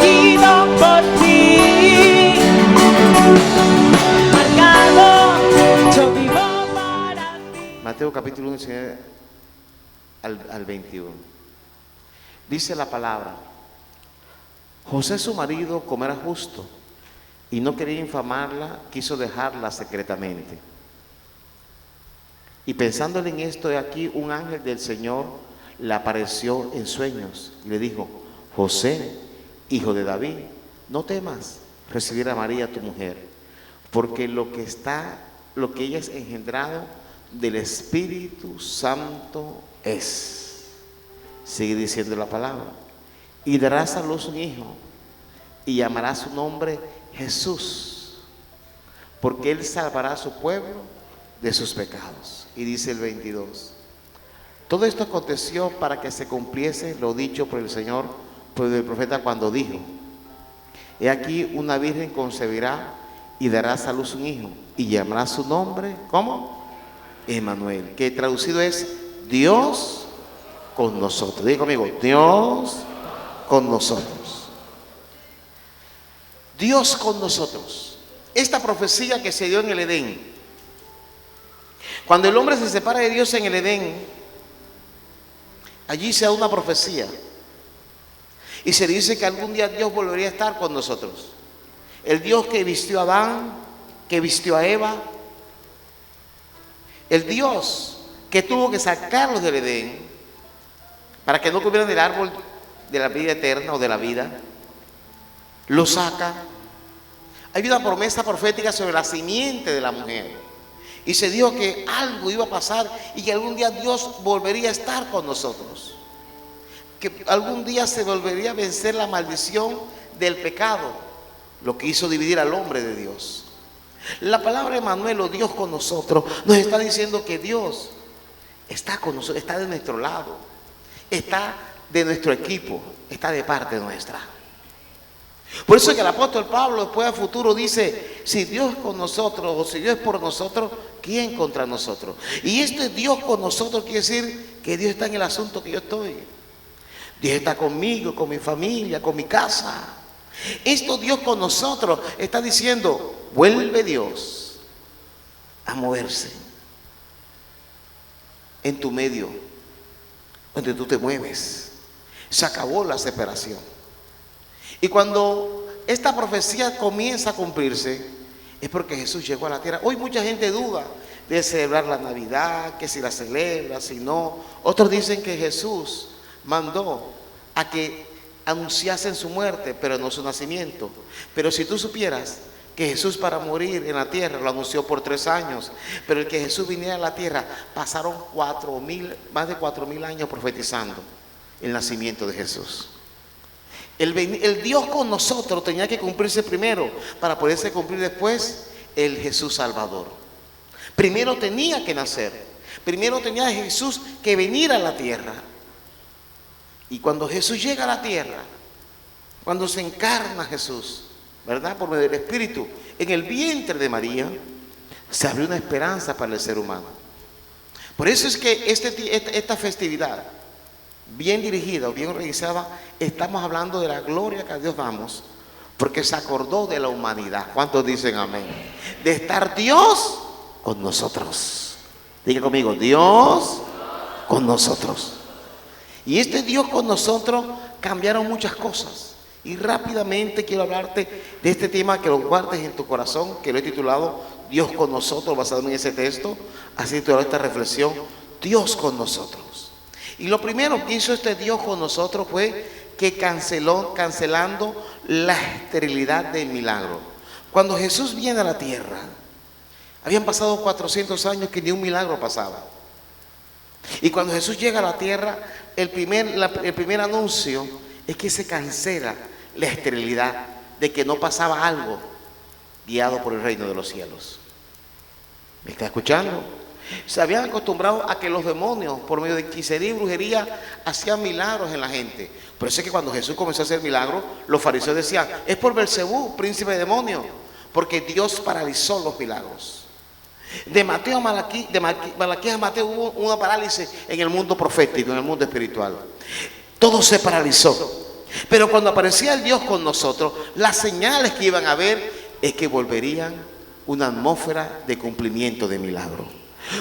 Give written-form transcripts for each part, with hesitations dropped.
escogido por ti. Marcado, yo vivo para ti. Mateo capítulo 1 al 21. Dice la palabra: José su marido, como era justo y no quería infamarla, quiso dejarla secretamente. Y pensándole en esto, he aquí un ángel del Señor le apareció en sueños y le dijo: José, hijo de David, no temas recibir a María tu mujer, porque lo que ella es engendrado del Espíritu Santo es. Sigue diciendo la palabra: y darás a luz un hijo y llamará su nombre Jesús, porque él salvará a su pueblo de sus pecados. Y dice el 22: todo esto aconteció para que se cumpliese lo dicho por el Señor, por el profeta, cuando dijo: he aquí una virgen concebirá y dará a luz un hijo y llamará su nombre, ¿cómo? Emmanuel, que traducido es Dios con nosotros. Diga conmigo: Dios con nosotros. Dios con nosotros. Esta profecía que se dio en el Edén, cuando el hombre se separa de Dios en el Edén, allí se da una profecía y se dice que algún día Dios volvería a estar con nosotros. El Dios que vistió a Adán, que vistió a Eva, el Dios que tuvo que sacarlos del Edén para que no comieran del árbol de la vida eterna o de la vida, lo saca. Hay una promesa profética sobre la simiente de la mujer y se dijo que algo iba a pasar y que algún día Dios volvería a estar con nosotros, que algún día se volvería a vencer la maldición del pecado, lo que hizo dividir al hombre de Dios. La palabra Emmanuel, o Dios con nosotros, nos está diciendo que Dios está con nosotros, está de nuestro lado, está de nuestro equipo, está de parte nuestra. Por eso que el apóstol Pablo después a futuro dice: si Dios es con nosotros, o si Dios es por nosotros, ¿quién contra nosotros? Y este Dios con nosotros quiere decir que Dios está en el asunto que yo estoy. Dios está conmigo, con mi familia, con mi casa. Esto Dios con nosotros está diciendo: vuelve Dios a moverse en tu medio, donde tú te mueves. Se acabó la separación. Y cuando esta profecía comienza a cumplirse, es porque Jesús llegó a la tierra. Hoy mucha gente duda de celebrar la Navidad, que si la celebra, si no. Otros dicen que Jesús mandó a que anunciasen su muerte, pero no su nacimiento. Pero si tú supieras que Jesús, para morir en la tierra, lo anunció por 3 años, pero el que Jesús viniera a la tierra, pasaron más de 4,000 años profetizando el nacimiento de Jesús. El Dios con nosotros tenía que cumplirse primero para poderse cumplir después el Jesús Salvador. Primero tenía que nacer, primero tenía Jesús que venir a la tierra. Y cuando Jesús llega a la tierra, cuando se encarna Jesús, ¿verdad?, por medio del Espíritu, en el vientre de María, se abrió una esperanza para el ser humano. Por eso es que esta festividad, bien dirigida o bien organizada, estamos hablando de la gloria que a Dios damos, porque se acordó de la humanidad. ¿Cuántos dicen amén? De estar Dios con nosotros. Diga conmigo: Dios con nosotros. Y este Dios con nosotros cambiaron muchas cosas. Y rápidamente quiero hablarte de este tema, que lo guardes en tu corazón, que lo he titulado Dios con nosotros, basado en ese texto. Así titulado esta reflexión: Dios con nosotros. Y lo primero que hizo este Dios con nosotros fue que cancelando la esterilidad del milagro. Cuando Jesús viene a la tierra, habían pasado 400 años que ni un milagro pasaba. Y cuando Jesús llega a la tierra, el primer anuncio es que se cancela la esterilidad de que no pasaba algo guiado por el reino de los cielos. ¿Me está escuchando? Se habían acostumbrado a que los demonios, por medio de hechicería y brujería, hacían milagros en la gente. Por eso es que cuando Jesús comenzó a hacer milagros, los fariseos decían: es por Belcebú, príncipe de demonios, porque Dios paralizó los milagros. De Malaquías a Mateo hubo una parálisis en el mundo profético, en el mundo espiritual. Todo se paralizó. Pero cuando aparecía el Dios con nosotros, las señales que iban a ver es que volverían una atmósfera de cumplimiento de milagro.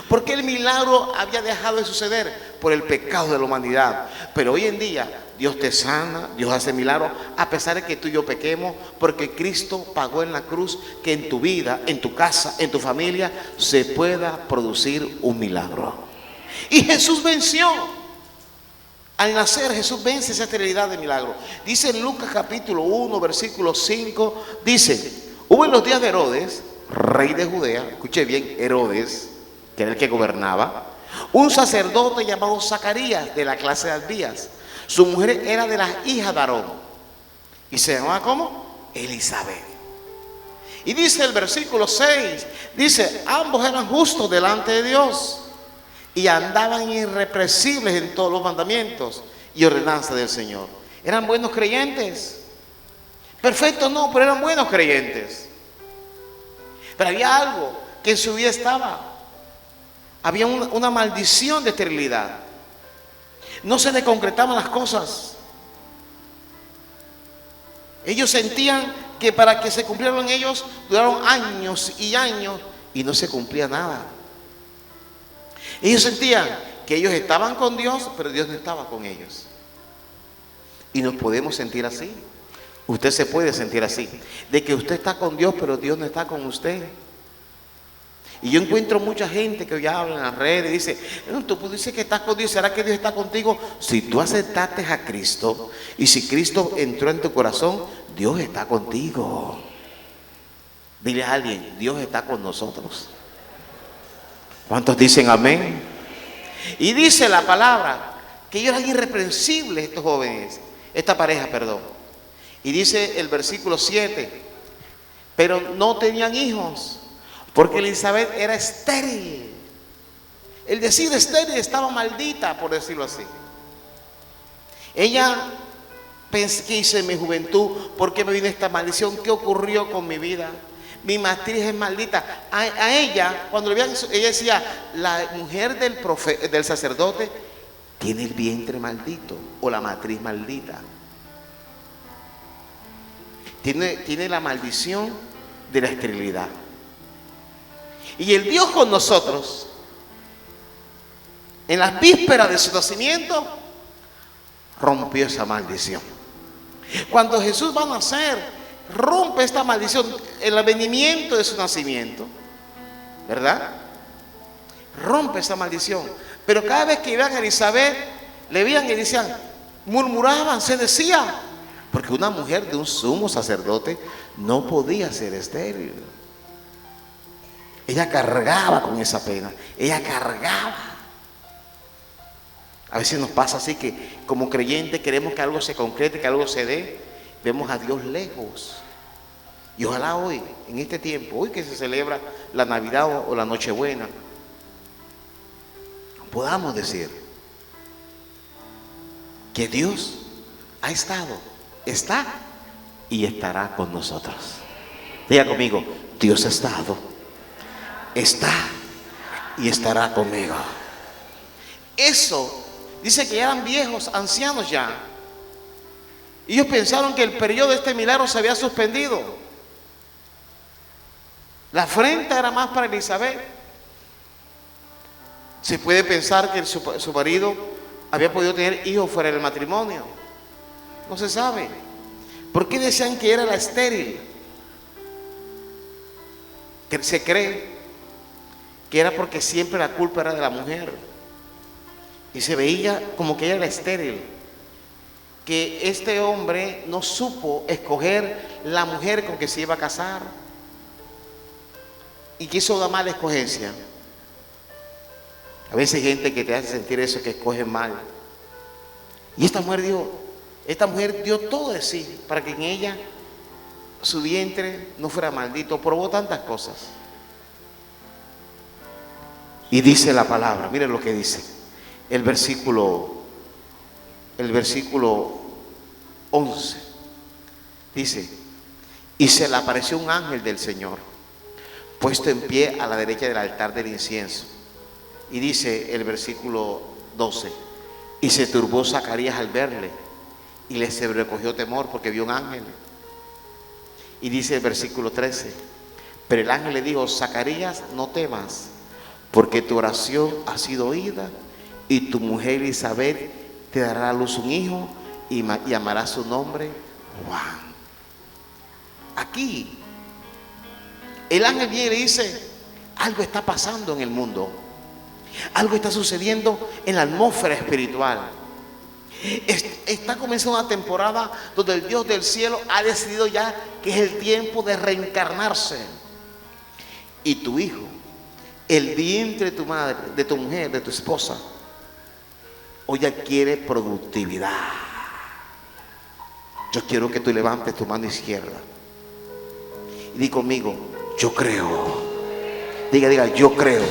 Porque el milagro había dejado de suceder por el pecado de la humanidad. Pero hoy en día Dios te sana, Dios hace milagros, a pesar de que tú y yo pequemos, porque Cristo pagó en la cruz que en tu vida, en tu casa, en tu familia, se pueda producir un milagro. Y Jesús venció. Al nacer, Jesús vence esa esterilidad de milagro. Dice en Lucas capítulo 1, versículo 5, dice: hubo en los días de Herodes, rey de Judea, escuche bien, Herodes, que era el que gobernaba, un sacerdote llamado Zacarías, de la clase de Abías. Su mujer era de las hijas de Aarón y se llamaba ¿cómo? Elizabeth. Y dice el versículo 6, dice: ambos eran justos delante de Dios y andaban irrepresibles en todos los mandamientos y ordenanzas del Señor. Eran buenos creyentes. Perfectos no, pero eran buenos creyentes. Pero había algo que en su vida estaba. Había una maldición de esterilidad. No se le concretaban las cosas. Ellos sentían que para que se cumplieran ellos duraron años y años y no se cumplía nada. Ellos sentían que ellos estaban con Dios, pero Dios no estaba con ellos. Y nos podemos sentir así. Usted se puede sentir así, de que usted está con Dios, pero Dios no está con usted. Y yo encuentro mucha gente que hoy habla en las redes y dice: tú dices que estás con Dios, ¿será que Dios está contigo? Si tú aceptaste a Cristo y si Cristo entró en tu corazón, Dios está contigo. Dile a alguien: Dios está con nosotros. ¿Cuántos dicen amén? Y dice la palabra que ellos eran irreprensibles, estos jóvenes, esta pareja, perdón. Y dice el versículo 7, pero no tenían hijos, porque Elizabeth era estéril. El decir estéril estaba maldita, por decirlo así. Ella pensó: ¿qué hice en mi juventud? ¿Por qué me vino esta maldición? ¿Qué ocurrió con mi vida? Mi matriz es maldita. A ella, cuando le veían, ella decía: la mujer del sacerdote tiene el vientre maldito o la matriz maldita. Tiene la maldición de la esterilidad. Y el Dios con nosotros, en las vísperas de su nacimiento, rompió esa maldición. Cuando Jesús va a nacer, rompe esta maldición, el advenimiento de su nacimiento, ¿verdad? Rompe esa maldición. Pero cada vez que vean a Elizabeth, le veían y decían, murmuraban, se decía, porque una mujer de un sumo sacerdote no podía ser estéril. Ella cargaba con esa pena, ella cargaba. A veces nos pasa así que como creyentes queremos que algo se concrete, que algo se dé. Vemos a Dios lejos. Y ojalá hoy, en este tiempo, hoy que se celebra la Navidad o la Nochebuena, podamos decir que Dios ha estado, está y estará con nosotros. Diga conmigo: Dios ha estado, está y estará conmigo. Eso dice que ya eran viejos, ancianos ya. Ellos pensaron que el periodo de este milagro se había suspendido. La afrenta era más para Elizabeth. Se puede pensar que su marido había podido tener hijos fuera del matrimonio. No se sabe. ¿Por qué decían que era la estéril? Que se cree que era porque siempre la culpa era de la mujer. Y se veía como que ella era estéril. Que este hombre no supo escoger la mujer con que se iba a casar. Y que hizo una mala escogencia. A veces hay gente que te hace sentir eso, que escoge mal. Y esta mujer dio todo de sí para que en ella su vientre no fuera maldito. Probó tantas cosas. Y dice la palabra, miren lo que dice el versículo 11. Dice: y se le apareció un ángel del Señor, puesto en pie a la derecha del altar del incienso. Y dice el versículo 12: y se turbó Zacarías al verle, y le sobrecogió temor porque vio un ángel. Y dice el versículo 13, pero el ángel le dijo: Zacarías, no temas, porque tu oración ha sido oída, y tu mujer Isabel te dará a luz un hijo y llamará su nombre Juan. Aquí el ángel viene y le dice: algo está pasando en el mundo, algo está sucediendo en la atmósfera espiritual. Está comenzando una temporada donde el Dios del cielo ha decidido ya que es el tiempo de reencarnarse. Y tu hijo, el vientre de tu madre, de tu mujer, de tu esposa, hoy adquiere productividad. Yo quiero que tú levantes tu mano izquierda y di conmigo: yo creo. Diga, yo creo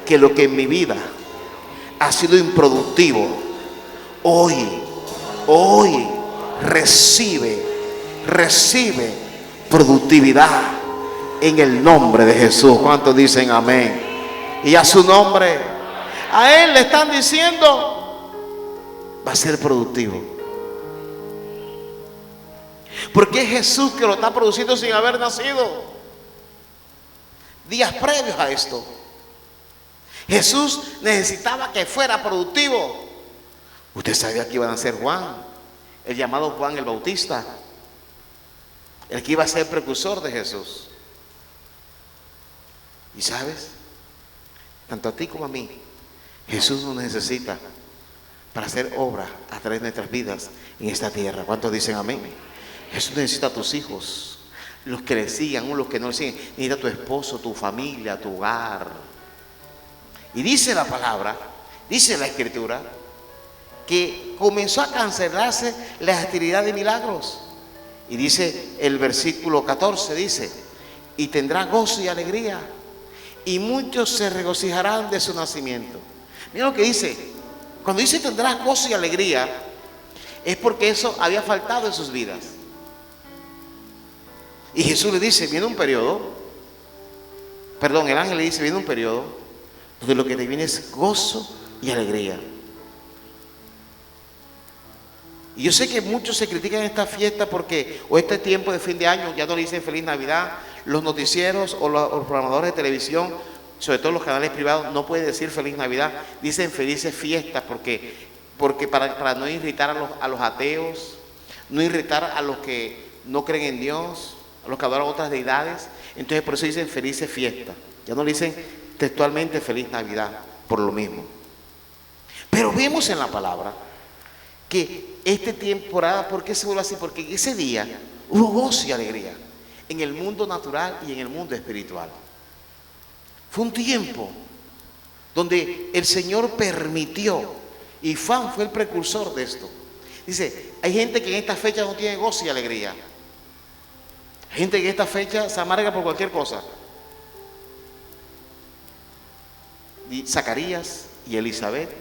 que lo que en mi vida ha sido improductivo, hoy recibe productividad en el nombre de Jesús. ¿Cuántos dicen amén? Y a su nombre, a él le están diciendo: va a ser productivo, porque es Jesús que lo está produciendo sin haber nacido. Días previos a esto, Jesús necesitaba que fuera productivo. Usted sabía que iba a nacer Juan, el llamado Juan el Bautista, el que iba a ser precursor de Jesús. Y sabes, tanto a ti como a mí, Jesús nos necesita para hacer obra a través de nuestras vidas en esta tierra. ¿Cuántos dicen amén? Jesús necesita a tus hijos, los que le sigan o los que no le siguen. Necesita a tu esposo, tu familia, tu hogar. Y dice la palabra, dice la Escritura, que comenzó a cancelarse la actividad de milagros. Y dice el versículo 14, dice: y tendrá gozo y alegría, y muchos se regocijarán de su nacimiento. Mira lo que dice. Cuando dice tendrás gozo y alegría, es porque eso había faltado en sus vidas. Y Jesús le dice: viene un periodo, el ángel le dice: viene un periodo donde lo que te viene es gozo y alegría. Y yo sé que muchos se critican esta fiesta porque, o este tiempo de fin de año, ya no le dicen feliz Navidad. Los noticieros o los programadores de televisión, sobre todo los canales privados, no pueden decir feliz Navidad, dicen felices fiestas, porque para no irritar a los ateos, no irritar a los que no creen en Dios, a los que adoran otras deidades. Entonces por eso dicen felices fiestas, ya no le dicen textualmente feliz Navidad, por lo mismo. Pero vemos en la palabra que esta temporada, ¿por qué se vuelve así? Porque en ese día hubo gozo y alegría en el mundo natural y en el mundo espiritual. Fue un tiempo donde el Señor permitió, y Juan fue el precursor de esto. Dice, hay gente que en esta fecha no tiene gozo y alegría. Hay gente que en esta fecha se amarga por cualquier cosa. Y Zacarías y Elizabeth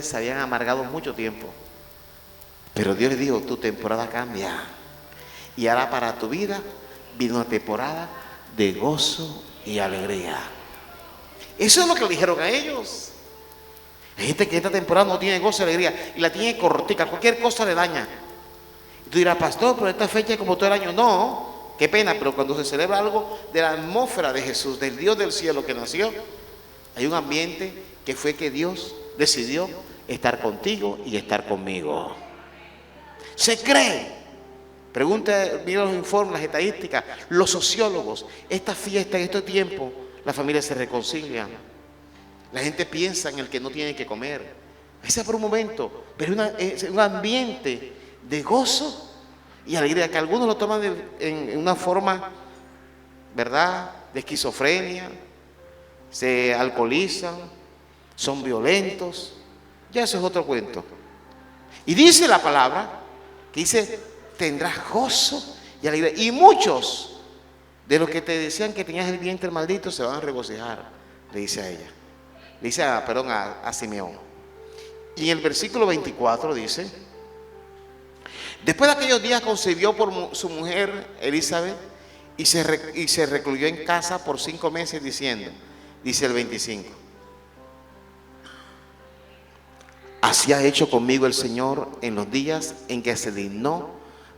se habían amargado mucho tiempo. Pero Dios le dijo: tu temporada cambia. Y ahora para tu vida viene una temporada de gozo y alegría. Eso es lo que le dijeron a ellos. Hay gente que esta temporada no tiene gozo y alegría y la tiene cortica, cualquier cosa le daña. Y tú dirás: pastor, pero esta fecha es como todo el año. No, qué pena, pero cuando se celebra algo de la atmósfera de Jesús, del Dios del cielo que nació, hay un ambiente que fue que Dios decidió estar contigo y estar conmigo. Se cree, pregunta, mira los informes, las estadísticas, los sociólogos, esta fiesta, en este tiempo, las familias se reconcilian. La gente piensa en el que no tiene que comer. Ese es por un momento, pero es un ambiente de gozo y alegría, que algunos lo toman en una forma, ¿verdad?, de esquizofrenia, se alcoholizan, son violentos. Ya eso es otro cuento. Y dice la palabra que dice: tendrás gozo y alegría, y muchos de los que te decían que tenías el vientre maldito se van a regocijar, le dice a ella. Le dice a Simeón. Y en el versículo 24 dice: después de aquellos días concibió por su mujer Elizabeth y se recluyó en casa por 5 meses diciendo, dice el 25: Así ha hecho conmigo el Señor en los días en que se dignó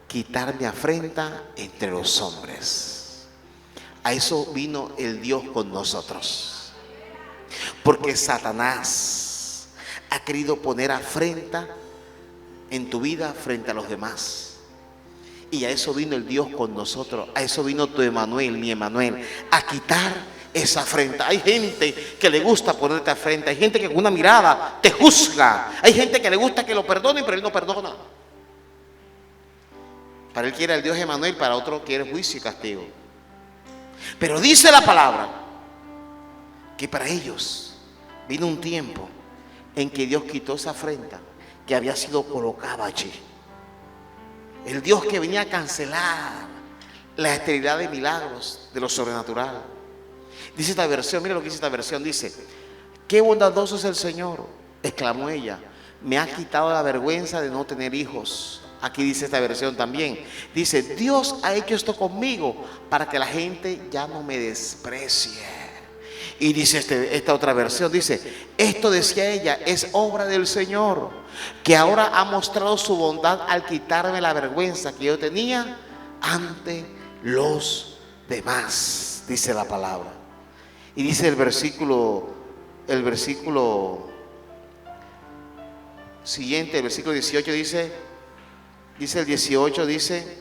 quitar mi afrenta entre los hombres. A eso vino el Dios con nosotros. Porque Satanás ha querido poner afrenta en tu vida frente a los demás. Y a eso vino el Dios con nosotros. A eso vino tu Emanuel, mi Emanuel, a quitar esa afrenta. Hay gente que le gusta ponerte afrenta. Hay gente que con una mirada te juzga. Hay gente que le gusta que lo perdonen, pero él no perdona. Para él quiere el Dios Emanuel, para otro quiere juicio y castigo. Pero dice la palabra que para ellos vino un tiempo en que Dios quitó esa afrenta que había sido colocada allí. El Dios que venía a cancelar la esterilidad de milagros, de lo sobrenatural. Dice esta versión, mira lo que dice esta versión, dice: qué bondadoso es el Señor, exclamó ella, me ha quitado la vergüenza de no tener hijos. Aquí dice esta versión también, dice: Dios ha hecho esto conmigo para que la gente ya no me desprecie. Y dice esta otra versión, dice: esto, decía ella, es obra del Señor, que ahora ha mostrado su bondad al quitarme la vergüenza que yo tenía ante los demás, dice la palabra. Y dice el versículo siguiente, el versículo 18 dice el 18, dice: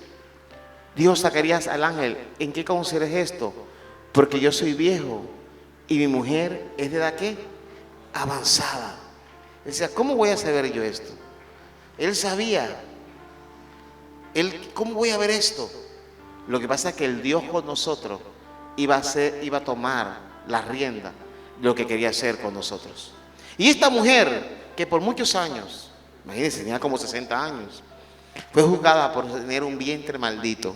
dijo Zacarías al ángel, ¿en qué consideres esto? Porque yo soy viejo y mi mujer es de edad ¿qué? Avanzada. Él decía, ¿cómo voy a saber yo esto? Él sabía. ¿Cómo voy a ver esto? Lo que pasa es que el Dios con nosotros iba a tomar la rienda de lo que quería hacer con nosotros. Y esta mujer, que por muchos años, imagínense, tenía como 60 años, fue juzgada por tener un vientre maldito.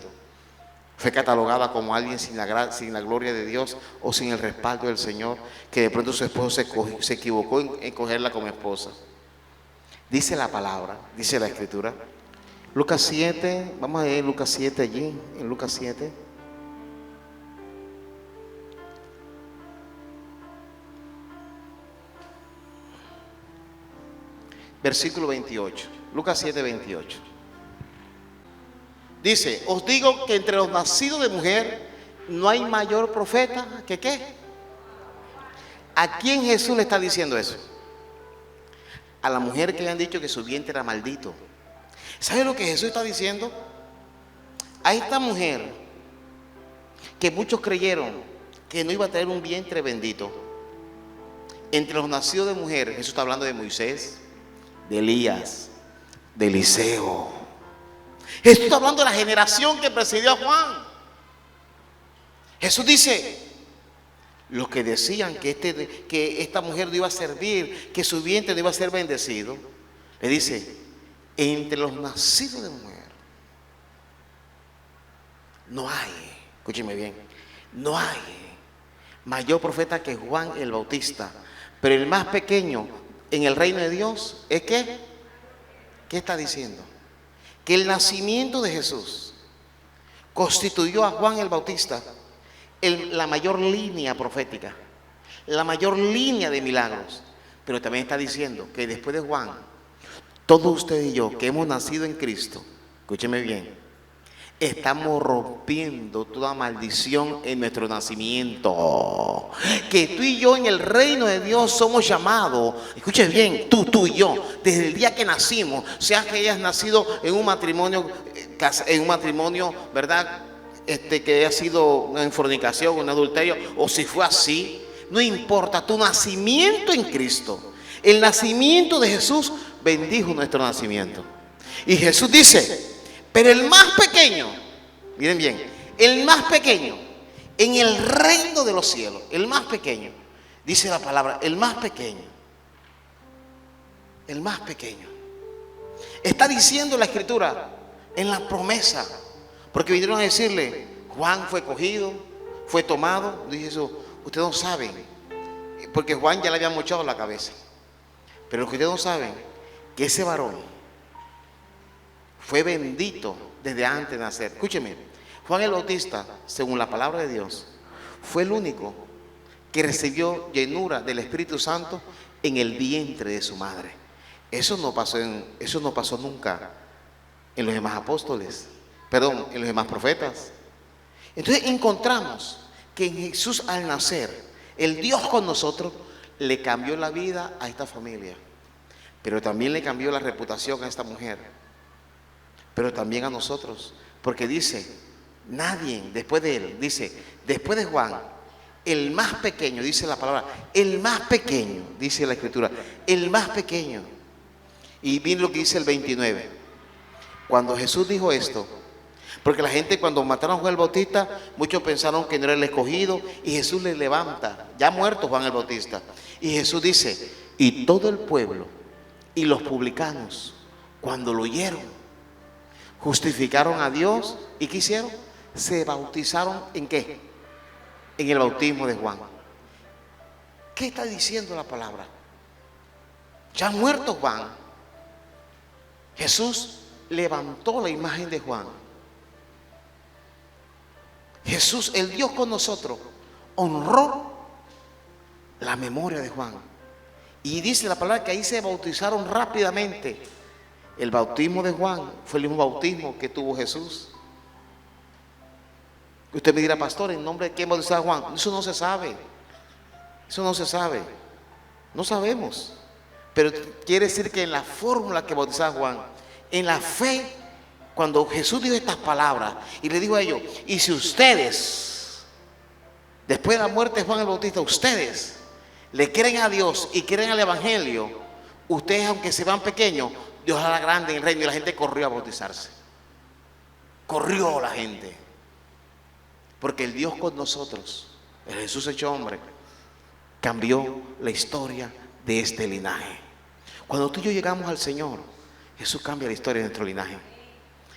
Fue catalogada como alguien sin la gloria de Dios o sin el respaldo del Señor, que de pronto su esposo se equivocó en cogerla como esposa. Dice la palabra, dice la Escritura. Lucas 7, vamos a leer Lucas 7 allí, en Lucas 7. Versículo 28, Lucas 7, 28. Dice: os digo que entre los nacidos de mujer no hay mayor profeta que ¿qué? ¿A quién Jesús le está diciendo eso? A la mujer que le han dicho que su vientre era maldito. ¿Sabe lo que Jesús está diciendo? A esta mujer que muchos creyeron que no iba a tener un vientre bendito. Entre los nacidos de mujer, Jesús está hablando de Moisés, de Elías, de Eliseo. Jesús está hablando de la generación que precedió a Juan. Jesús dice: los que decían que esta mujer no iba a servir, que su vientre no iba a ser bendecido, le dice: entre los nacidos de mujer no hay, escúcheme bien, no hay mayor profeta que Juan el Bautista, pero el más pequeño en el reino de Dios es ¿qué? ¿Qué está diciendo? Que el nacimiento de Jesús constituyó a Juan el Bautista la mayor línea profética, la mayor línea de milagros. Pero también está diciendo que después de Juan, todos ustedes y yo que hemos nacido en Cristo, escúcheme bien, estamos rompiendo toda maldición en nuestro nacimiento. Que tú y yo en el reino de Dios somos llamados, escuche bien, tú y yo, desde el día que nacimos, sea que hayas nacido en un matrimonio, ¿verdad? Que haya sido una fornicación, un adulterio, o si fue así, no importa, tu nacimiento en Cristo, el nacimiento de Jesús bendijo nuestro nacimiento. Y Jesús dice: pero el más pequeño, miren bien, el más pequeño en el reino de los cielos, el más pequeño, dice la palabra, el más pequeño, está diciendo la Escritura en la promesa, porque vinieron a decirle: Juan fue cogido, fue tomado. Dice eso, ustedes no saben, porque Juan ya le había mochado la cabeza, pero lo que ustedes no saben, que ese varón fue bendito desde antes de nacer. Escúcheme, Juan el Bautista, según la palabra de Dios, fue el único que recibió llenura del Espíritu Santo en el vientre de su madre. Eso no pasó nunca en los demás apóstoles, perdón, en los demás profetas. Entonces encontramos que en Jesús al nacer, el Dios con nosotros le cambió la vida a esta familia, pero también le cambió la reputación a esta mujer, pero también a nosotros, porque dice, nadie después de él, dice, después de Juan, el más pequeño, dice la palabra, el más pequeño, dice la escritura, el más pequeño. Y miren lo que dice el 29. Cuando Jesús dijo esto, porque la gente cuando mataron a Juan el Bautista, muchos pensaron que no era el escogido, y Jesús le levanta, ya muerto Juan el Bautista, y Jesús dice, y todo el pueblo y los publicanos, cuando lo oyeron, justificaron a Dios, ¿y qué hicieron? Se bautizaron ¿en qué? En el bautismo de Juan. ¿Qué está diciendo la palabra? Ya muerto Juan, Jesús levantó la imagen de Juan. Jesús, el Dios con nosotros, honró la memoria de Juan. Y dice la palabra que ahí se bautizaron rápidamente. El bautismo de Juan fue el mismo bautismo que tuvo Jesús. Usted me dirá, pastor, ¿en nombre de quién bautizó a Juan? Eso no se sabe. Eso no se sabe. No sabemos. Pero quiere decir que en la fórmula que bautizó a Juan, en la fe, cuando Jesús dijo estas palabras y le dijo a ellos, y si ustedes, después de la muerte de Juan el Bautista, ustedes le creen a Dios y creen al Evangelio, ustedes aunque se van pequeños, Dios hará grande en el reino. Y la gente corrió a bautizarse. Corrió la gente. Porque el Dios con nosotros, el Jesús hecho hombre, cambió la historia de este linaje. Cuando tú y yo llegamos al Señor, Jesús cambia la historia de nuestro linaje.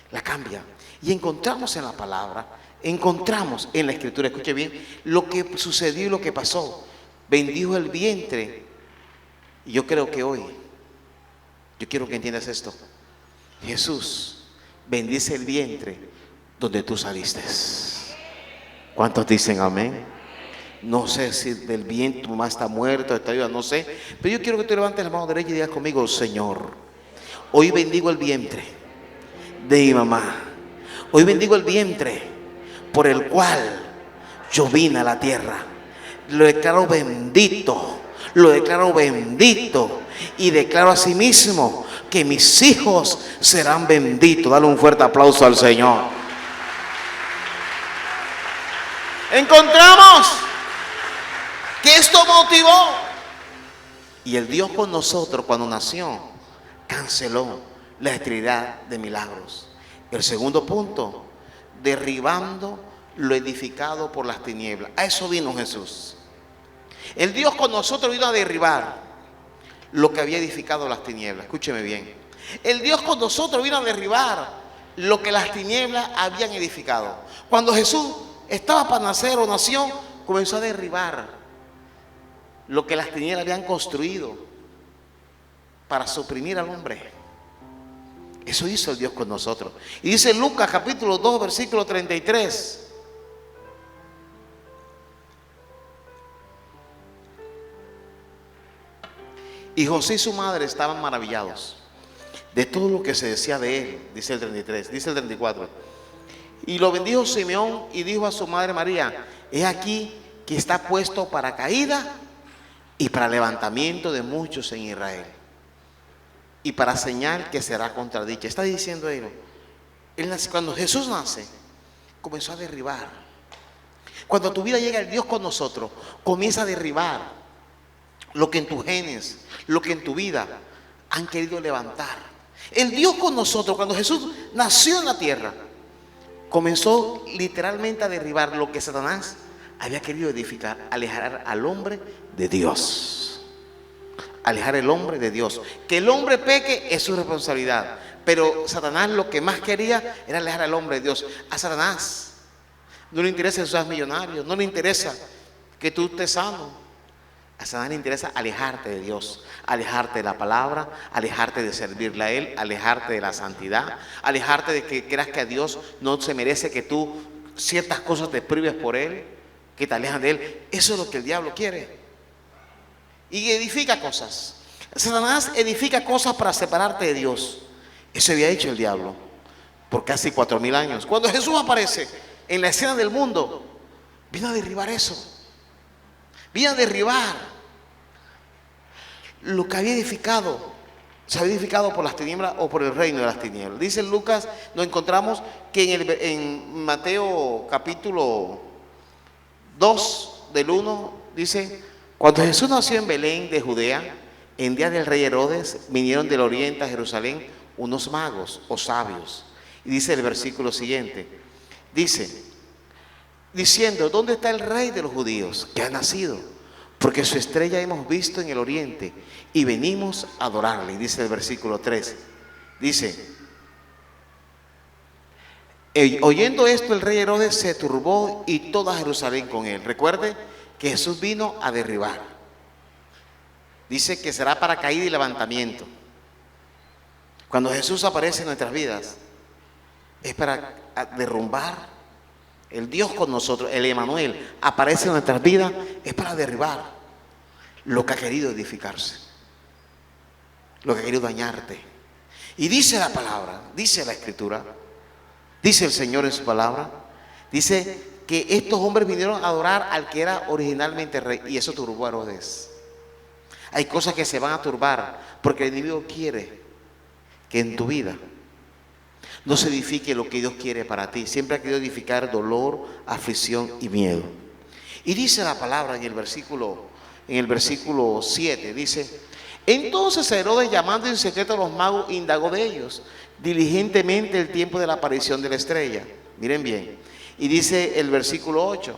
La cambia. Y encontramos en la palabra, encontramos en la escritura, escuche bien, lo que sucedió y lo que pasó. Bendijo el vientre. Y yo creo que hoy, yo quiero que entiendas esto. Jesús bendice el vientre donde tú saliste. ¿Cuántos dicen amén? No sé si del vientre tu mamá está muerta, está viva, no sé. Pero yo quiero que tú levantes la mano derecha y digas conmigo, Señor, hoy bendigo el vientre de mi mamá. Hoy bendigo el vientre por el cual yo vine a la tierra. Lo declaro bendito. Lo declaro bendito. Y declaro a sí mismo que mis hijos serán benditos. Dale un fuerte aplauso al Señor. Encontramos que esto motivó. Y el Dios con nosotros cuando nació canceló la esterilidad de milagros. El segundo punto, derribando lo edificado por las tinieblas. A eso vino Jesús. El Dios con nosotros vino a derribar lo que había edificado las tinieblas. Escúcheme bien. El Dios con nosotros vino a derribar lo que las tinieblas habían edificado. Cuando Jesús estaba para nacer o nació, comenzó a derribar lo que las tinieblas habían construido para suprimir al hombre. Eso hizo el Dios con nosotros. Y dice Lucas capítulo 2 versículo 33. Y José y su madre estaban maravillados de todo lo que se decía de él. Dice el 33, dice el 34. Y lo bendijo Simeón y dijo a su madre María: he aquí que está puesto para caída y para levantamiento de muchos en Israel, y para señal que será contradicha. Está diciendo él, cuando Jesús nace, comenzó a derribar. Cuando a tu vida llega el Dios con nosotros, comienza a derribar lo que en tus genes, lo que en tu vida han querido levantar. El Dios con nosotros, cuando Jesús nació en la tierra, comenzó literalmente a derribar lo que Satanás había querido edificar, alejar al hombre de Dios. Alejar el hombre de Dios. Que el hombre peque es su responsabilidad, pero Satanás lo que más quería era alejar al hombre de Dios. A Satanás no le interesa que seas millonario, no le interesa que tú estés sano. A Satanás le interesa alejarte de Dios, alejarte de la palabra, alejarte de servirle a Él, alejarte de la santidad, alejarte de que creas que a Dios no se merece que tú ciertas cosas te prives por Él, que te alejan de Él. Eso es lo que el diablo quiere. Y edifica cosas. Satanás edifica cosas para separarte de Dios. Eso había hecho el diablo por casi 4000 años. Cuando Jesús aparece en la escena del mundo, vino a derribar eso. Vino a derribar lo que había edificado. Se había edificado por las tinieblas o por el reino de las tinieblas. Dice Lucas, nos encontramos que en Mateo capítulo 2 del 1 dice: cuando Jesús nació en Belén de Judea, en día del rey Herodes, vinieron del oriente a Jerusalén unos magos o sabios. Y dice el versículo siguiente, dice, diciendo: ¿dónde está el rey de los judíos que ha nacido? Porque su estrella hemos visto en el oriente y venimos a adorarle. Y dice el versículo 3, dice, oyendo esto el rey Herodes se turbó y toda Jerusalén con él. Recuerde que Jesús vino a derribar. Dice que será para caída y levantamiento. Cuando Jesús aparece en nuestras vidas, es para derrumbar. El Dios con nosotros, el Emmanuel, aparece en nuestras vidas, es para derribar lo que ha querido edificarse, lo que ha querido dañarte. Y dice la palabra, dice la Escritura, dice el Señor en su palabra, dice que estos hombres vinieron a adorar al que era originalmente rey, y eso turbó a Herodes. Hay cosas que se van a turbar porque el enemigo quiere que en tu vida no se edifique lo que Dios quiere para ti. Siempre ha querido edificar dolor, aflicción y miedo. Y dice la palabra en el versículo 7, dice: entonces Herodes, llamando en secreto a los magos, indagó de ellos diligentemente el tiempo de la aparición de la estrella. Miren bien. Y dice el versículo 8: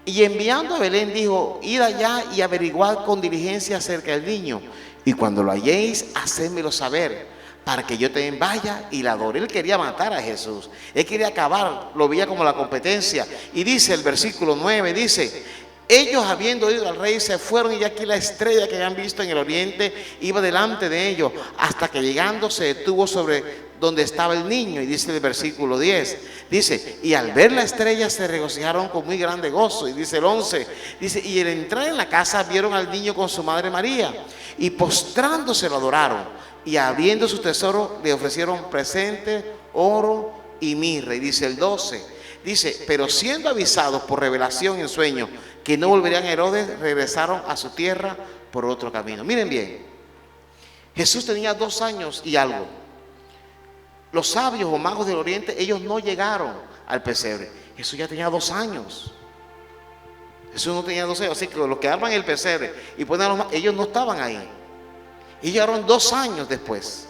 y enviando a Belén dijo: id allá y averiguad con diligencia acerca del niño, y cuando lo halléis, hacédmelo saber, para que yo también vaya y la adore. Él quería matar a Jesús, él quería acabar, lo veía como la competencia. Y dice el versículo 9, dice: ellos habiendo oído al rey se fueron, y aquí la estrella que habían visto en el oriente iba delante de ellos, hasta que llegando se detuvo sobre donde estaba el niño. Y dice el versículo 10, dice: y al ver la estrella se regocijaron con muy grande gozo. Y dice el 11, dice: y al entrar en la casa vieron al niño con su madre María, y postrándose lo adoraron. Y abriendo su tesoro le ofrecieron presentes, oro y mirra. Y dice el 12, dice: pero siendo avisados por revelación en sueño que no volverían a Herodes, regresaron a su tierra por otro camino. Miren bien, Jesús tenía 2 años y algo. Los sabios o magos del oriente, ellos no llegaron al pesebre. Jesús ya tenía 2 años. Jesús no tenía 12 años, así que los que arman el pesebre y ponen a los magos, ellos no estaban ahí. Y llegaron 2 años después.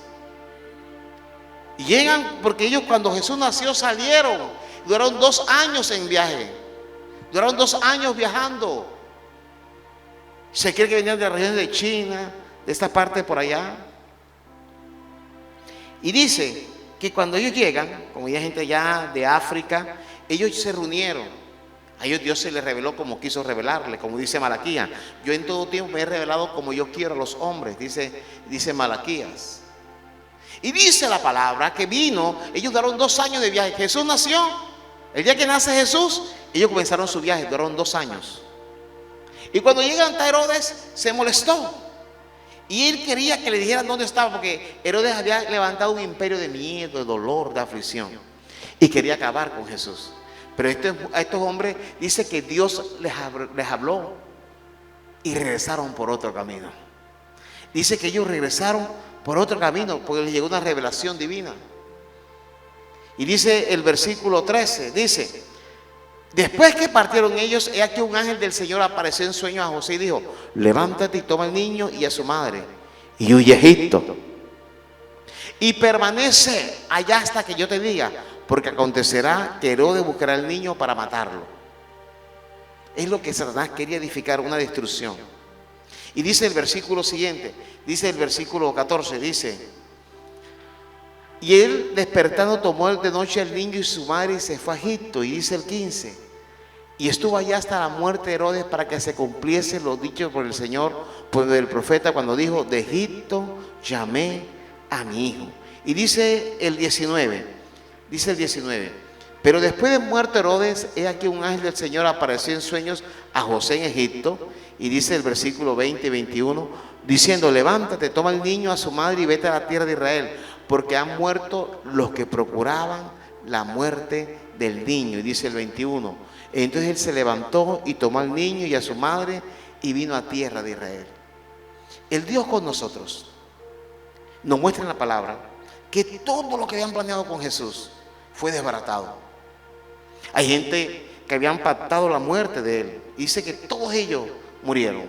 Y llegan, porque ellos cuando Jesús nació salieron. Duraron 2 años en viaje. Duraron 2 años viajando. Se cree que venían de la región de China, de esta parte por allá. Y dice que cuando ellos llegan, como había gente ya de África, ellos se reunieron. A ellos Dios se les reveló como quiso revelarle, como dice Malaquías: yo en todo tiempo me he revelado como yo quiero a los hombres, dice Malaquías. Y dice la palabra que vino, ellos duraron 2 años de viaje. Jesús nació, el día que nace Jesús, ellos comenzaron su viaje, duraron 2 años. Y cuando llegan a Herodes, se molestó. Y él quería que le dijeran dónde estaba, porque Herodes había levantado un imperio de miedo, de dolor, de aflicción, y quería acabar con Jesús. Pero a estos hombres dice que Dios les habló y regresaron por otro camino. Dice que ellos regresaron por otro camino porque les llegó una revelación divina. Y dice el versículo 13, dice: después que partieron ellos, he aquí un ángel del Señor apareció en sueño a José y dijo: levántate y toma al niño y a su madre y huye a Egipto y permanece allá hasta que yo te diga, porque acontecerá que Herodes buscará al niño para matarlo. Es lo que Satanás quería edificar, una destrucción. Y dice el versículo siguiente, dice el versículo 14, dice: y él despertando tomó de noche al niño y su madre y se fue a Egipto. Y dice el 15, y estuvo allá hasta la muerte de Herodes, para que se cumpliese lo dicho por el Señor por el profeta, cuando dijo: de Egipto llamé a mi hijo. Y dice el 19, pero después de muerto Herodes, he aquí un ángel del Señor apareció en sueños a José en Egipto. Y dice el versículo 20 y 21, diciendo: levántate, toma al niño, a su madre y vete a la tierra de Israel, porque han muerto los que procuraban la muerte del niño. Y dice el 21: entonces él se levantó y tomó al niño y a su madre y vino a tierra de Israel. El Dios con nosotros nos muestra en la palabra que todo lo que habían planeado con Jesús fue desbaratado. Hay gente que habían pactado la muerte de él, y dice que todos ellos murieron.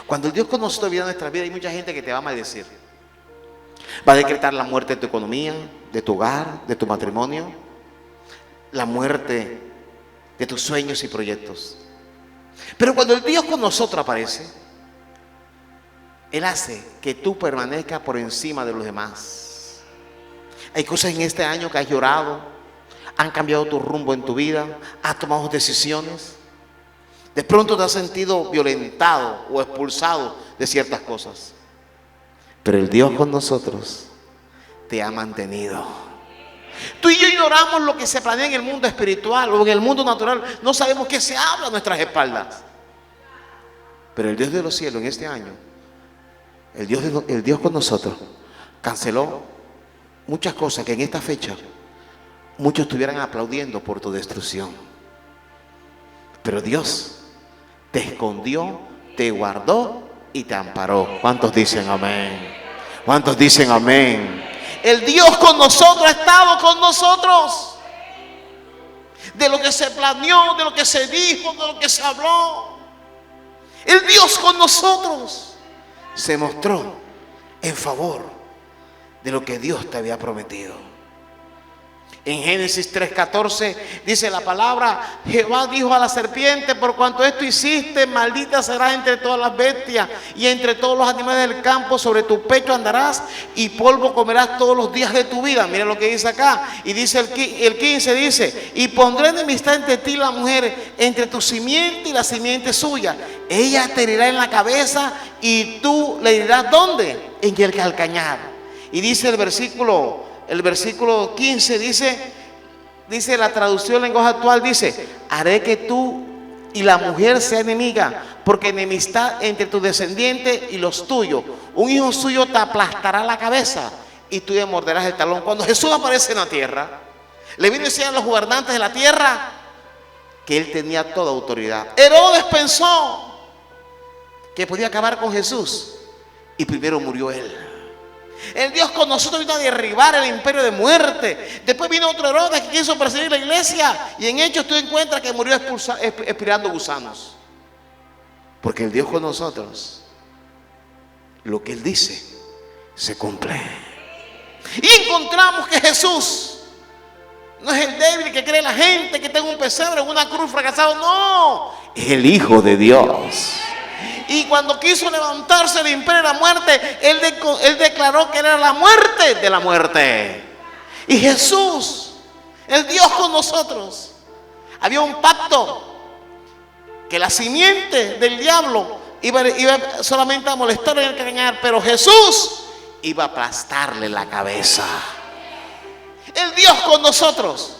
Cuando el Dios con nosotros viene a nuestra vida, hay mucha gente que te va a maldecir. Va a decretar la muerte de tu economía, de tu hogar, de tu matrimonio, la muerte de tus sueños y proyectos. Pero cuando el Dios con nosotros aparece, Él hace que tú permanezcas por encima de los demás. Hay cosas en este año que has llorado, han cambiado tu rumbo en tu vida, has tomado decisiones. De pronto te has sentido violentado o expulsado de ciertas cosas. Pero el Dios con nosotros te ha mantenido. Tú y yo ignoramos lo que se planea en el mundo espiritual o en el mundo natural. No sabemos qué se habla a nuestras espaldas. Pero el Dios de los cielos en este año, el Dios con nosotros, canceló muchas cosas que en esta fecha muchos estuvieran aplaudiendo por tu destrucción. Pero Dios te escondió, te guardó y te amparó. ¿Cuántos dicen amén? ¿Cuántos dicen amén? El Dios con nosotros ha estado con nosotros. De lo que se planeó, de lo que se dijo, de lo que se habló. El Dios con nosotros se mostró en favor de lo que Dios te había prometido. En Génesis 3:14 dice la palabra: Jehová dijo a la serpiente: por cuanto esto hiciste, maldita serás entre todas las bestias y entre todos los animales del campo, sobre tu pecho andarás y polvo comerás todos los días de tu vida. Mira lo que dice acá. Y dice el 15, dice: y pondré enemistad entre ti y la mujer, entre tu simiente y la simiente suya. Ella te herirá en la cabeza y tú le herirás ¿dónde? En el calcañar. Y dice el versículo 15, dice la traducción lenguaje actual, dice: haré que tú y la mujer sea enemiga, porque enemistad entre tu descendiente y los tuyos. Un hijo suyo te aplastará la cabeza y tú le morderás el talón. Cuando Jesús aparece en la tierra, le vino a decir a los gobernantes de la tierra que él tenía toda autoridad. Herodes pensó que podía acabar con Jesús y primero murió él. El Dios con nosotros vino a derribar el imperio de muerte. Después vino otro Herodes que quiso perseguir la iglesia, y en Hechos tú encuentras que murió expirando gusanos. Porque el Dios con nosotros, lo que Él dice se cumple. Y encontramos que Jesús no es el débil que cree la gente, que tenga un pesebre en una cruz fracasado. No, es el Hijo de Dios. Y cuando quiso levantarse el imperio de la muerte, él declaró que era la muerte de la muerte. Y Jesús, el Dios con nosotros, había un pacto que la simiente del diablo iba solamente a molestarle y a engañar, pero Jesús iba a aplastarle la cabeza. El Dios con nosotros,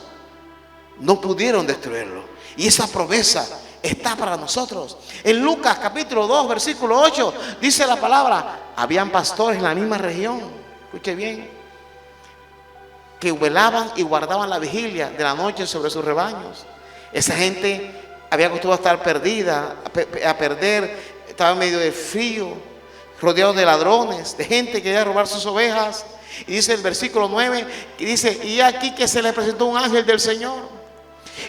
no pudieron destruirlo. Y esa promesa está para nosotros. En Lucas capítulo 2 versículo 8 dice la palabra: habían pastores en la misma región, escuche bien, que velaban y guardaban la vigilia de la noche sobre sus rebaños. Esa gente había acostumbrado a estar perdida, a perder, estaba en medio de frío, rodeados de ladrones, de gente que quería robar sus ovejas. Y dice el versículo 9, que dice: y aquí que se les presentó un ángel del Señor,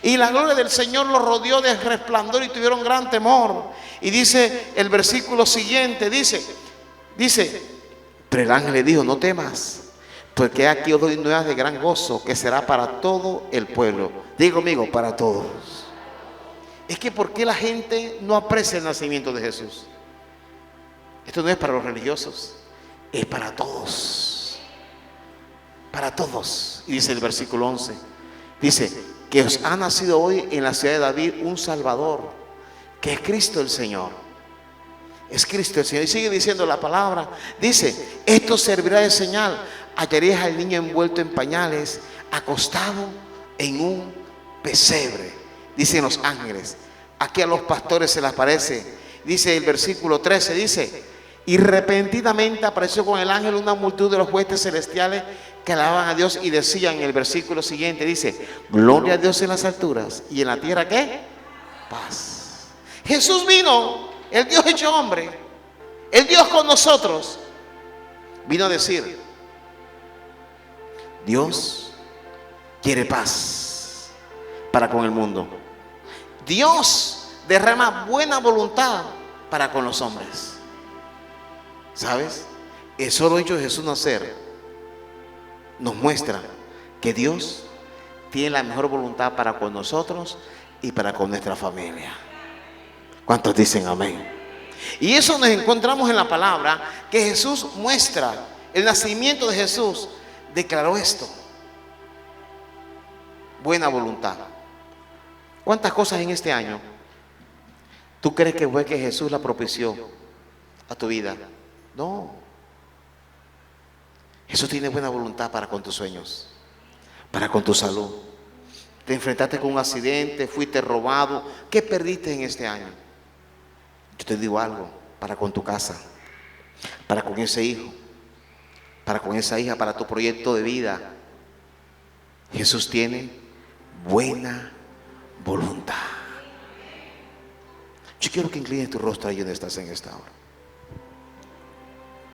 y la gloria del Señor los rodeó de resplandor y tuvieron gran temor. Y dice el versículo siguiente, dice, pero el ángel le dijo: no temas, porque aquí os doy nuevas de gran gozo, que será para todo el pueblo. Diga conmigo: para todos. Es que ¿por qué la gente no aprecia el nacimiento de Jesús? Esto no es para los religiosos, es para todos. Para todos. Y dice el versículo 11, dice: que os ha nacido hoy en la ciudad de David un Salvador, que es Cristo el Señor. Es Cristo el Señor. Y sigue diciendo la palabra, dice: esto servirá de señal, hallaréis al niño envuelto en pañales, acostado en un pesebre. Dicen los ángeles: aquí a los pastores se les aparece Dice el versículo 13, dice, y repentinamente apareció con el ángel una multitud de los huestes celestiales que alababan a Dios y decían en el versículo siguiente, dice, gloria a Dios en las alturas y en la tierra, ¿qué? Paz. Jesús vino, el Dios hecho hombre, el Dios con nosotros, vino a decir, Dios quiere paz para con el mundo. Dios derrama buena voluntad para con los hombres. ¿Sabes? El solo hecho de Jesús nacer nos muestra que Dios tiene la mejor voluntad para con nosotros y para con nuestra familia. ¿Cuántos dicen amén? Y eso nos encontramos en la palabra que Jesús muestra. El nacimiento de Jesús declaró esto: buena voluntad. ¿Cuántas cosas en este año tú crees que fue que Jesús la propició a tu vida? No. Jesús tiene buena voluntad para con tus sueños, para con tu salud. Te enfrentaste con un accidente, fuiste robado. ¿Qué perdiste en este año? Yo te digo algo: para con tu casa, para con ese hijo, para con esa hija, para tu proyecto de vida. Jesús tiene buena voluntad. Yo quiero que inclines tu rostro ahí donde estás en esta hora.